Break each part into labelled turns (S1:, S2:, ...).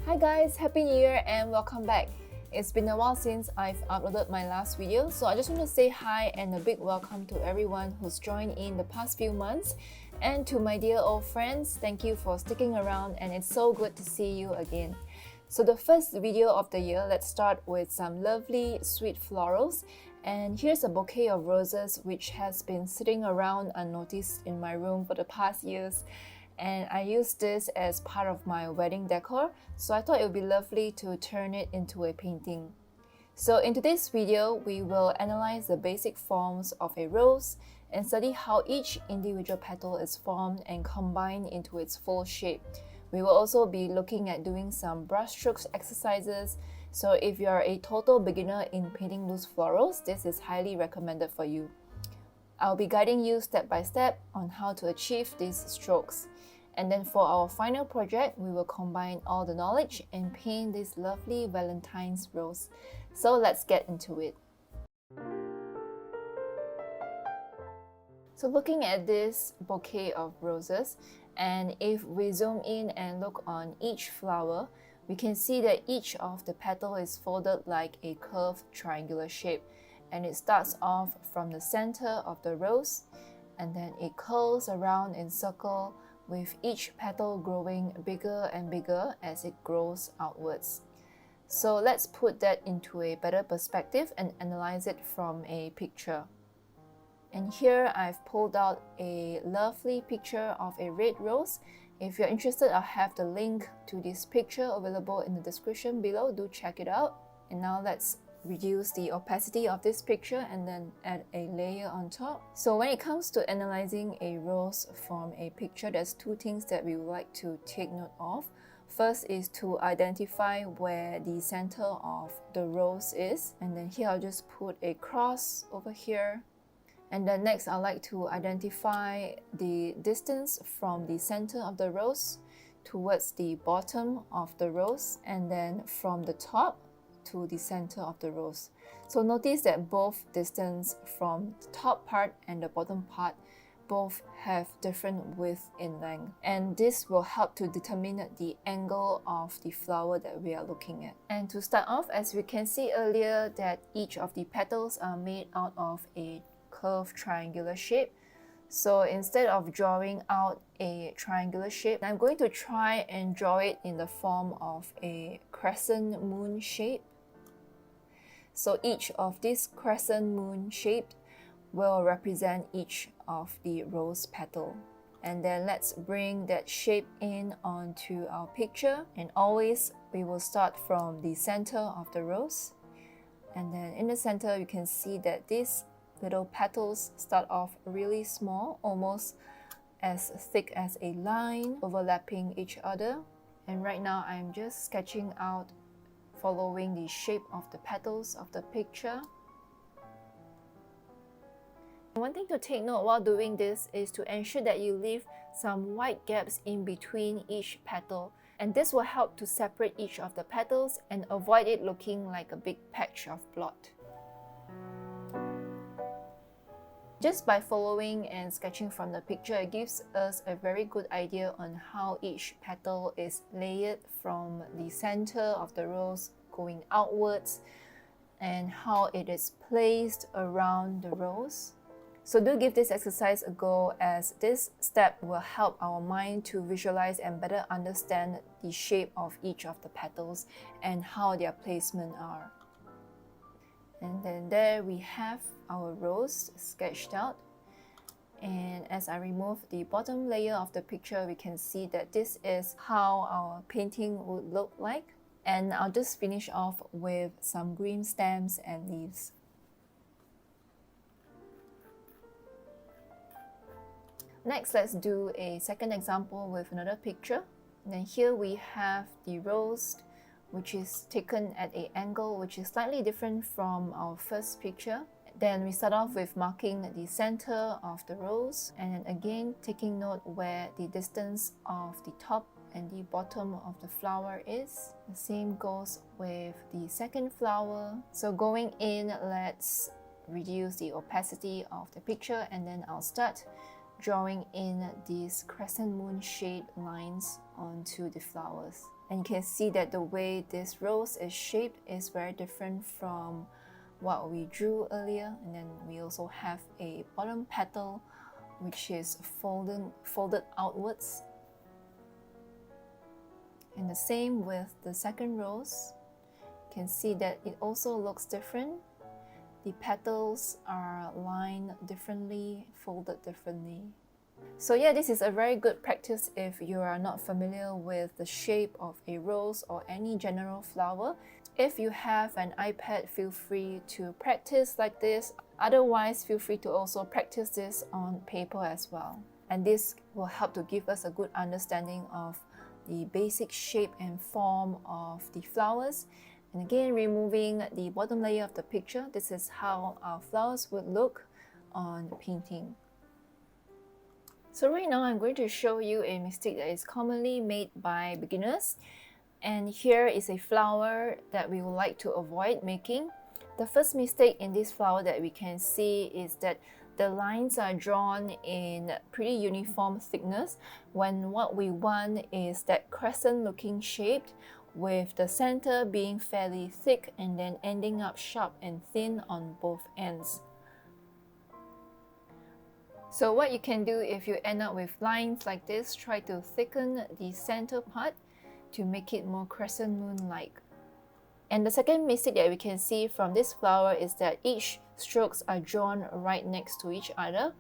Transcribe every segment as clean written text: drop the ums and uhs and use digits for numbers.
S1: Hi guys, Happy New Year and welcome back. It's been a while since I've uploaded my last video, so I just want to say hi and a big welcome to everyone who's joined in the past few months. And to my dear old friends, thank you for sticking around and it's so good to see you again. So the first video of the year, let's start with some lovely sweet florals. And here's a bouquet of roses which has been sitting around unnoticed in my room for the past years. And I used this as part of my wedding decor, so I thought it would be lovely to turn it into a painting. So in today's video, we will analyze the basic forms of a rose and study how each individual petal is formed and combined into its full shape. We will also be looking at doing some brushstrokes exercises, so if you are a total beginner in painting loose florals, this is highly recommended for you. I'll be guiding you step by step on how to achieve these strokes. And then for our final project, we will combine all the knowledge and paint this lovely Valentine's rose. So let's get into it. So looking at this bouquet of roses, and if we zoom in and look on each flower, we can see that each of the petal is folded like a curved triangular shape. And it starts off from the center of the rose, and then it curls around in circle, with each petal growing bigger and bigger as it grows outwards. So let's put that into a better perspective and analyze it from a picture. And here I've pulled out a lovely picture of a red rose. If you're interested, I'll have the link to this picture available in the description below. Do check it out. And now let's reduce the opacity of this picture and then add a layer on top. So when it comes to analyzing a rose from a picture, there's two things that we would like to take note of. First is to identify where the center of the rose is, and then here I'll just put a cross over here. And then next I'd like to identify the distance from the center of the rose towards the bottom of the rose, and then from the top to the center of the rose. So notice that both distance from the top part and the bottom part both have different width in length, and this will help to determine the angle of the flower that we are looking at. And to start off, as we can see earlier, that each of the petals are made out of a curved triangular shape. So instead of drawing out a triangular shape, I'm going to try and draw it in the form of a crescent moon shape. So each of these crescent moon shaped will represent each of the rose petal. And then let's bring that shape in onto our picture. And always we will start from the center of the rose. And then in the center, you can see that these little petals start off really small, almost as thick as a line overlapping each other. And right now I'm just sketching out following the shape of the petals of the picture. One thing to take note while doing this is to ensure that you leave some wide gaps in between each petal, and this will help to separate each of the petals and avoid it looking like a big patch of blot. Just by following and sketching from the picture, it gives us a very good idea on how each petal is layered from the center of the rose going outwards and how it is placed around the rose. So do give this exercise a go, as this step will help our mind to visualize and better understand the shape of each of the petals and how their placement are. And then there we have our rose sketched out. And as I remove the bottom layer of the picture, we can see that this is how our painting would look like. And I'll just finish off with some green stems and leaves. Next, let's do a second example with another picture. And then here we have the rose, which is taken at an angle which is slightly different from our first picture. Then we start off with marking the center of the rose, and then again taking note where the distance of the top and the bottom of the flower is. The same goes with the second flower. So going in, let's reduce the opacity of the picture, and then I'll start drawing in these crescent moon shaped lines onto the flowers. And you can see that the way this rose is shaped is very different from what we drew earlier. And then we also have a bottom petal which is folded outwards. And the same with the second rose. You can see that it also looks different. The petals are lined differently, folded differently. So yeah, this is a very good practice if you are not familiar with the shape of a rose or any general flower. If you have an iPad, feel free to practice like this. Otherwise, feel free to also practice this on paper as well. And this will help to give us a good understanding of the basic shape and form of the flowers. And again, removing the bottom layer of the picture, this is how our flowers would look on the painting. So right now I'm going to show you a mistake that is commonly made by beginners. And here is a flower that we would like to avoid making. The first mistake in this flower that we can see is that the lines are drawn in pretty uniform thickness when what we want is that crescent looking shape with the center being fairly thick and then ending up sharp and thin on both ends. So what you can do if you end up with lines like this, try to thicken the center part to make it more crescent moon-like. And the second mistake that we can see from this flower is that each strokes are drawn right next to each other,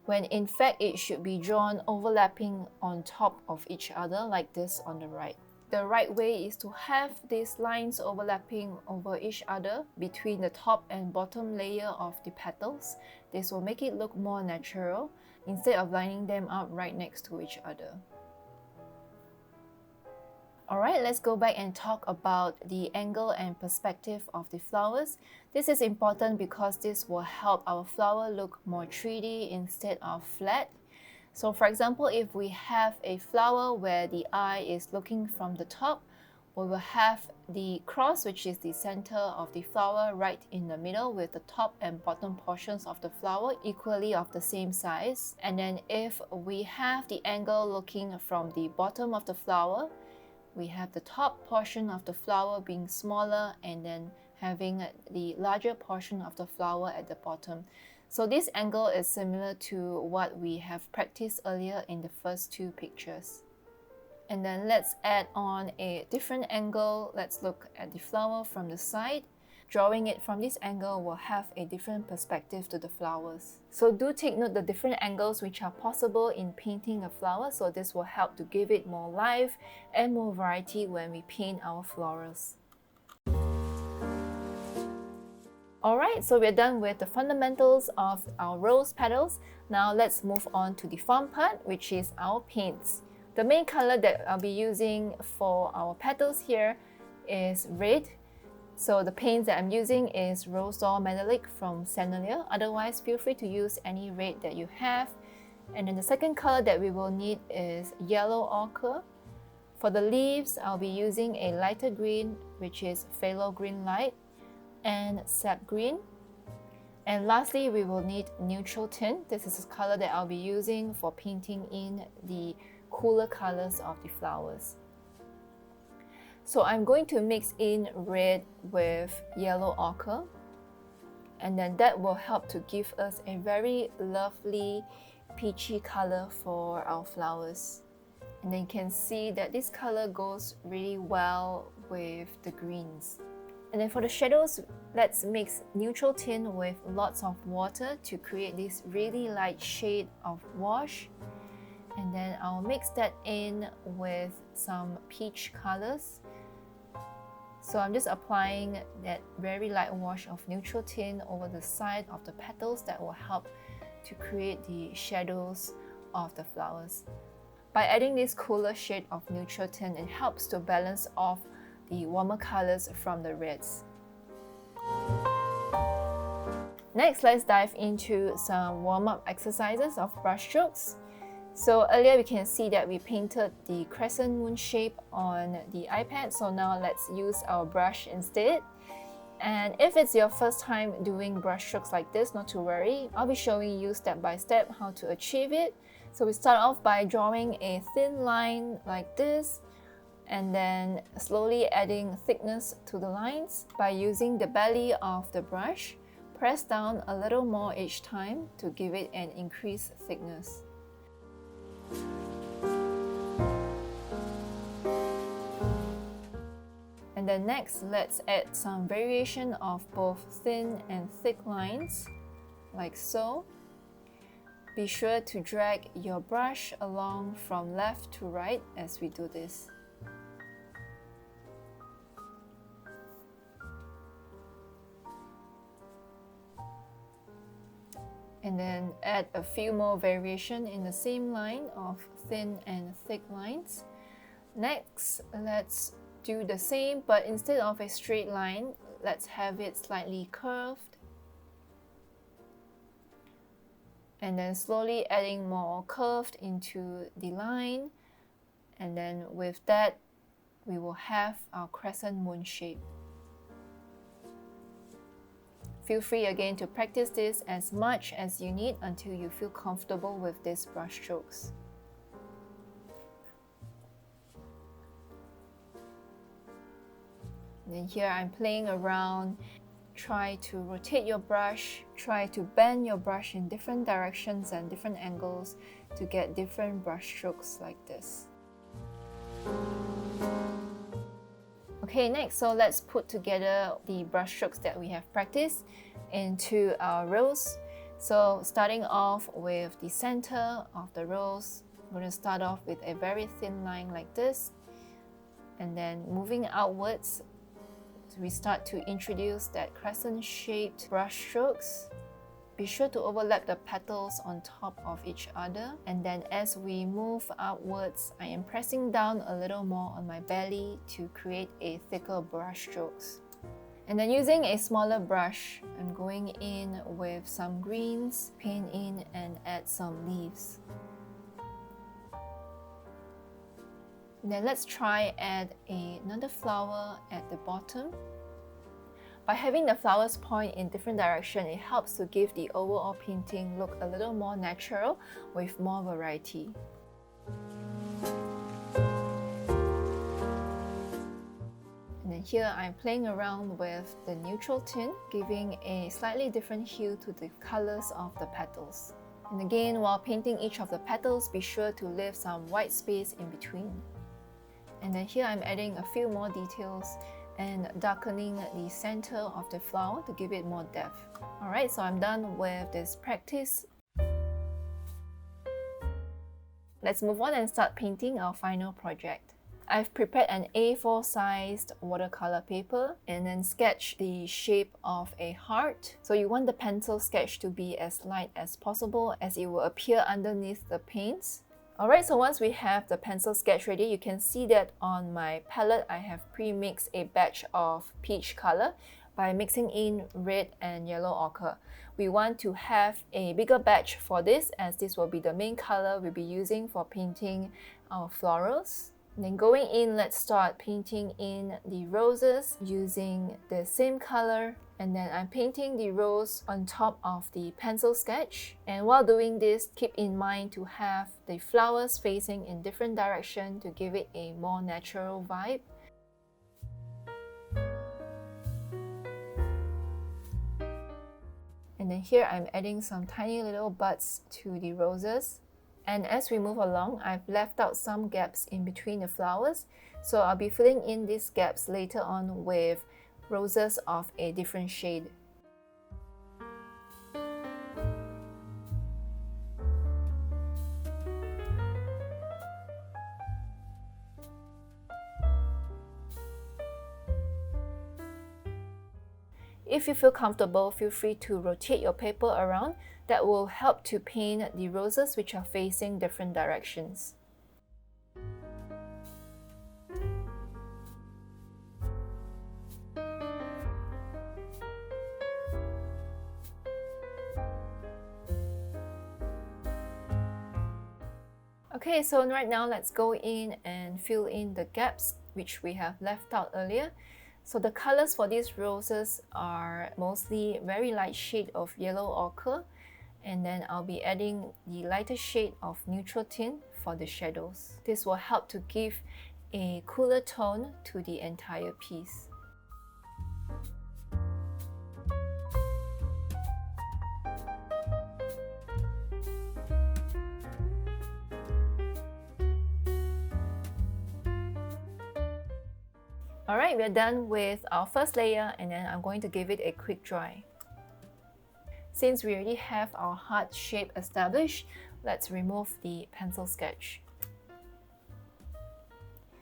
S1: when in fact it should be drawn overlapping on top of each other like this on the right. The right way is to have these lines overlapping over each other between the top and bottom layer of the petals. This will make it look more natural instead of lining them up right next to each other. Alright, let's go back and talk about the angle and perspective of the flowers. This is important because this will help our flower look more 3D instead of flat. So for example, if we have a flower where the eye is looking from the top, we will have the cross, which is the center of the flower, right in the middle with the top and bottom portions of the flower equally of the same size. And then if we have the angle looking from the bottom of the flower, we have the top portion of the flower being smaller and then having the larger portion of the flower at the bottom. So this angle is similar to what we have practiced earlier in the first two pictures. And then let's add on a different angle. Let's look at the flower from the side. Drawing it from this angle will have a different perspective to the flowers. So do take note the different angles which are possible in painting a flower, so this will help to give it more life and more variety when we paint our florals. Alright, so we're done with the fundamentals of our rose petals. Now let's move on to the fun part, which is our paints. The main color that I'll be using for our petals here is red. So the paints that I'm using is Rose Metallic from Sennelier. Otherwise, feel free to use any red that you have. And then the second color that we will need is yellow ochre. For the leaves, I'll be using a lighter green, which is phthalo green light, and sap green. And lastly, we will need neutral tint. This is the color that I'll be using for painting in the cooler colors of the flowers. So I'm going to mix in red with yellow ochre, and then that will help to give us a very lovely peachy color for our flowers. And then you can see that this color goes really well with the greens. And then for the shadows, let's mix neutral tint with lots of water to create this really light shade of wash. And then I'll mix that in with some peach colors. So I'm just applying that very light wash of neutral tint over the side of the petals that will help to create the shadows of the flowers. By adding this cooler shade of neutral tint, it helps to balance off the warmer colors from the reds. Next, let's dive into some warm-up exercises of brush strokes. So earlier we can see that we painted the crescent moon shape on the iPad, so now let's use our brush instead. And if it's your first time doing brush strokes like this, not to worry, I'll be showing you step by step how to achieve it. So we start off by drawing a thin line like this And then slowly adding thickness to the lines by using the belly of the brush. Press down a little more each time to give it an increased thickness. And then next, let's add some variation of both thin and thick lines, like so. Be sure to drag your brush along from left to right as we do this. And then add a few more variation in the same line of thin and thick lines. Next, let's do the same, but instead of a straight line, let's have it slightly curved. And then slowly adding more curved into the line. And then with that, we will have our crescent moon shape. Feel free again to practice this as much as you need until you feel comfortable with these brush strokes. And then here I'm playing around. Try to rotate your brush, try to bend your brush in different directions and different angles to get different brush strokes like this. Okay, next, so let's put together the brush strokes that we have practiced into our rose. So starting off with the center of the rose, we're going to start off with a very thin line like this, and then moving outwards, we start to introduce that crescent-shaped brush strokes. Be sure to overlap the petals on top of each other, and then as we move outwards, I am pressing down a little more on my belly to create a thicker brush strokes. And then using a smaller brush, I'm going in with some greens, paint in and add some leaves. And then let's try add another flower at the bottom. By having the flowers point in different directions, it helps to give the overall painting look a little more natural with more variety. And then here I'm playing around with the neutral tint, giving a slightly different hue to the colors of the petals. And again, while painting each of the petals, be sure to leave some white space in between. And then here I'm adding a few more details and darkening the center of the flower to give it more depth. Alright, so I'm done with this practice. Let's move on and start painting our final project. I've prepared an A4 sized watercolor paper and then sketched the shape of a heart. So you want the pencil sketch to be as light as possible as it will appear underneath the paints. Alright, so once we have the pencil sketch ready, you can see that on my palette I have pre-mixed a batch of peach color by mixing in red and yellow ochre. We want to have a bigger batch for this, as this will be the main color we'll be using for painting our florals. And then going in, let's start painting in the roses using the same color. And then I'm painting the rose on top of the pencil sketch. And while doing this, keep in mind to have the flowers facing in different directions to give it a more natural vibe. And then here I'm adding some tiny little buds to the roses. And as we move along, I've left out some gaps in between the flowers. So I'll be filling in these gaps later on with roses of a different shade. If you feel comfortable, feel free to rotate your paper around. That will help to paint the roses which are facing different directions. Okay, so right now let's go in and fill in the gaps which we have left out earlier. So the colors for these roses are mostly very light shade of yellow ochre, and then I'll be adding the lighter shade of neutral tint for the shadows. This will help to give a cooler tone to the entire piece. Alright, we're done with our first layer, and then I'm going to give it a quick dry. Since we already have our heart shape established, let's remove the pencil sketch.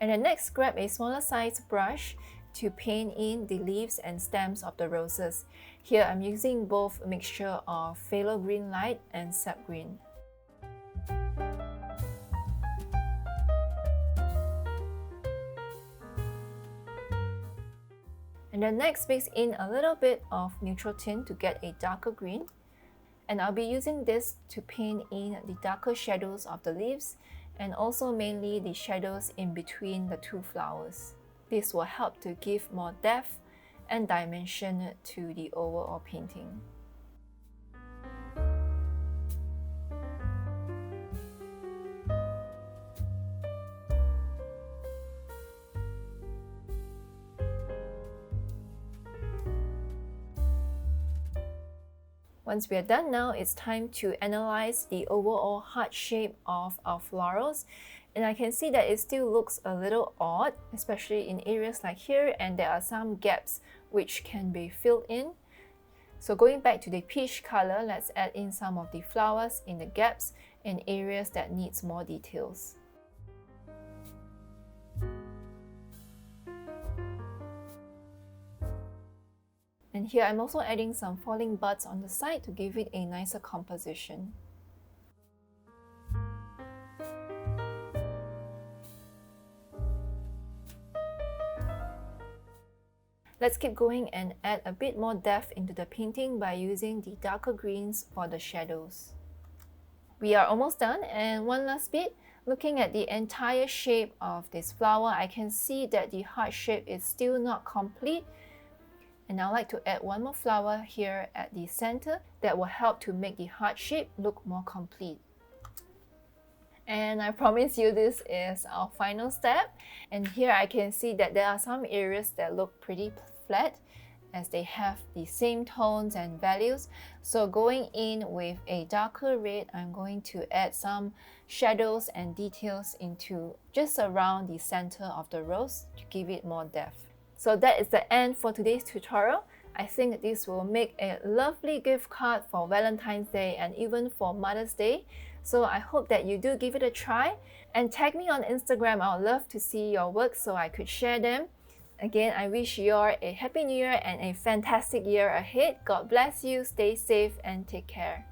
S1: And then next, grab a smaller size brush to paint in the leaves and stems of the roses. Here I'm using both a mixture of phthalo green light and sap green. And then next, mix in a little bit of neutral tint to get a darker green. And I'll be using this to paint in the darker shadows of the leaves and also mainly the shadows in between the two flowers. This will help to give more depth and dimension to the overall painting. Once we are done now, it's time to analyze the overall heart shape of our florals. And I can see that it still looks a little odd, especially in areas like here, and there are some gaps which can be filled in. So going back to the peach color, let's add in some of the flowers in the gaps and areas that needs more details. And here I'm also adding some falling buds on the side to give it a nicer composition. Let's keep going and add a bit more depth into the painting by using the darker greens for the shadows. We are almost done, and one last bit. Looking at the entire shape of this flower, I can see that the heart shape is still not complete. And I'd like to add one more flower here at the center that will help to make the heart shape look more complete. And I promise you this is our final step. And here I can see that there are some areas that look pretty flat as they have the same tones and values. So going in with a darker red, I'm going to add some shadows and details into just around the center of the rose to give it more depth. So that is the end for today's tutorial. I think this will make a lovely gift card for Valentine's Day and even for Mother's Day. So I hope that you do give it a try and tag me on Instagram. I would love to see your work so I could share them. Again, I wish you all a happy new year and a fantastic year ahead. God bless you, stay safe and take care.